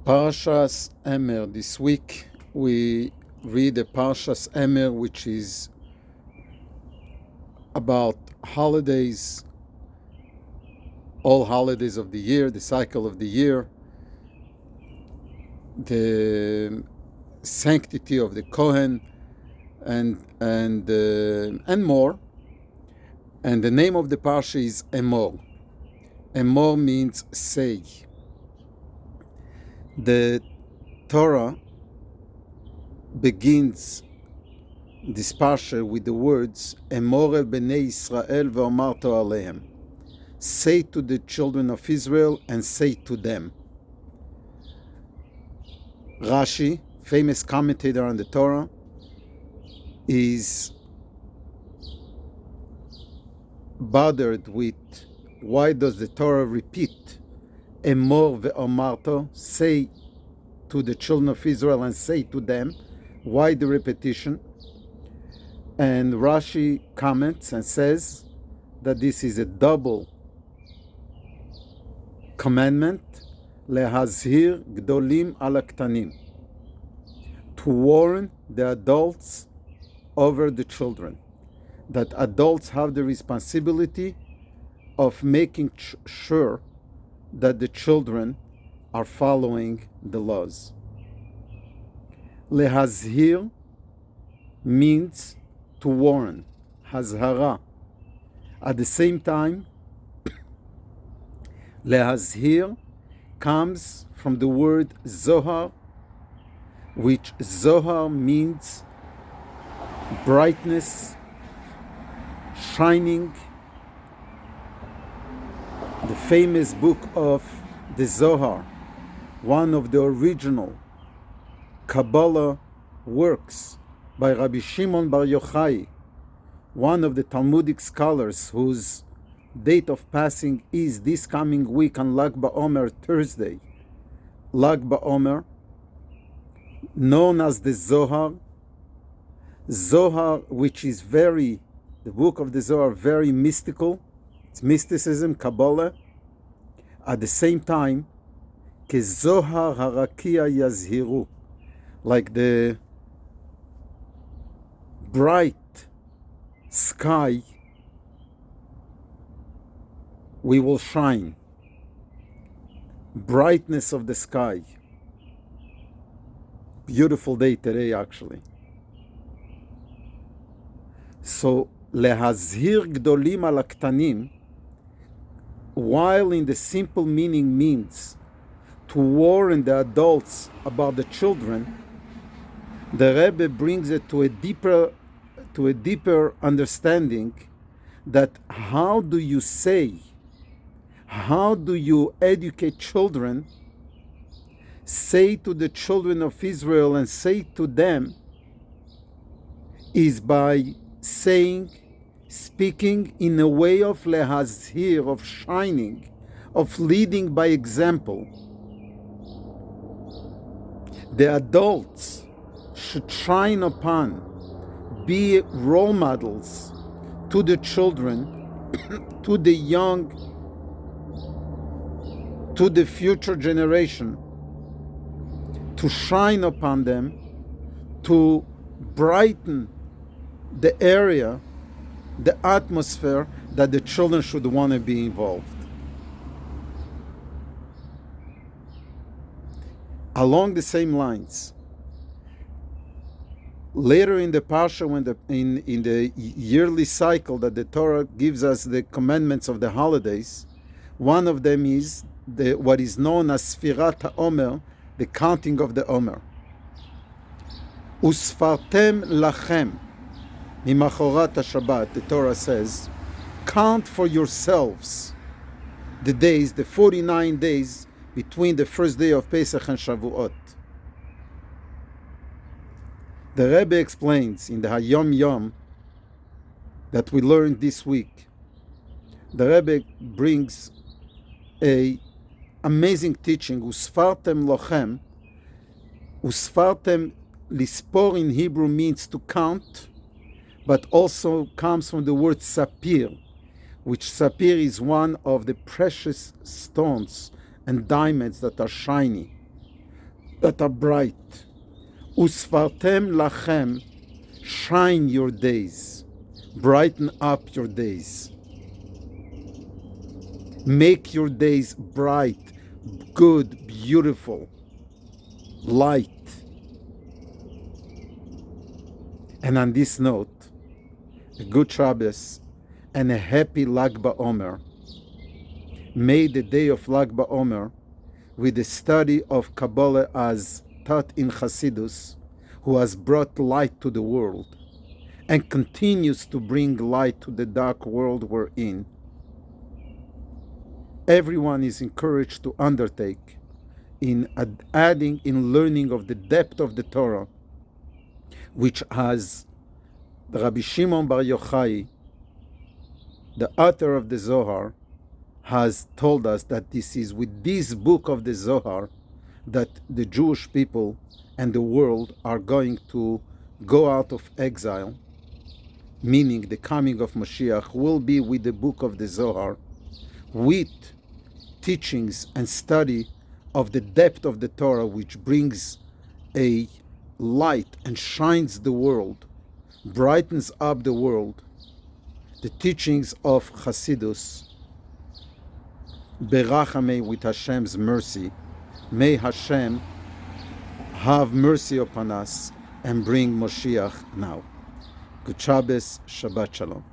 Parshas Emer. This week we read the Parshas Emer, which is about holidays, all holidays of the year, the cycle of the year, the sanctity of the Kohen, and more. And the name of the parsha is Emor. Emor means say. The Torah begins this parsha with the words Emor el bnei Israel ve'omarto alehem. Say to the children of Israel and say to them. Rashi, famous commentator on the Torah, is bothered with why does the Torah repeat Emor ve'omarto, say to the children of Israel and say to them. Why the repetition? And Rashi comments and says that this is a double commandment, lehazhir gdolim al aktanim, to warn the adults over the children, that adults have the responsibility of making sure that the children are following the laws. Lehazhir means to warn, hazhara. At the same time, lehazhir comes from the word zohar, which zohar means brightness, shining. The famous book of the Zohar, one of the original Kabbalah works by Rabbi Shimon Bar Yochai, one of the Talmudic scholars whose date of passing is this coming week on Lag BaOmer, Thursday. Lag BaOmer, known as the Zohar. Zohar, which is the book of the Zohar, very mystical. It's mysticism, Kabbalah. At the same time, Kezohar harakia yazhiru, like the bright sky, we will shine. Brightness of the sky. Beautiful day today, actually. So, lehazhir gdolim al aktanim, while in the simple meaning means to warn the adults about the children, the Rebbe brings it to a deeper understanding that how do you educate children, say to the children of Israel and say to them, is by speaking in a way of lehazhir, of shining, of leading by example. The adults should shine upon, be role models to the children, to the young, to the future generation, to shine upon them, to brighten the area, the atmosphere that the children should want to be involved. Along the same lines, later in the Parsha, when in the yearly cycle that the Torah gives us the commandments of the holidays, one of them is what is known as Sfirat HaOmer, the counting of the Omer. Usfartem lachem mimachorat Shabbat, the Torah says, count for yourselves the days, the 49 days between the first day of Pesach and Shavuot. The Rebbe explains in the Hayom Yom that we learned this week. The Rebbe brings a amazing teaching. Usfartem lochem. Usfartem, lispor in Hebrew means to count, but also comes from the word sapir, which sapir is one of the precious stones and diamonds that are shiny. that are bright. Usfartem lachem, shine your days, brighten up your days. Make your days bright, good, beautiful, light. And on this note, a good Shabbos and a happy Lag BaOmer. May the day of Lag BaOmer, with the study of Kabbalah as taught in Hasidus, who has brought light to the world and continues to bring light to the dark world we're in, everyone is encouraged to undertake in adding in learning of the depth of the Torah, which has Rabbi Shimon Bar Yochai, the author of the Zohar, has told us that this is with this book of the Zohar that the Jewish people and the world are going to go out of exile, meaning the coming of Mashiach will be with the book of the Zohar, with teachings and study of the depth of the Torah, which brings a light and shines the world, brightens up the world, the teachings of Hasidus, Berachamei, with Hashem's mercy. May Hashem have mercy upon us and bring Moshiach now. Good Shabbos, Shabbat Shalom.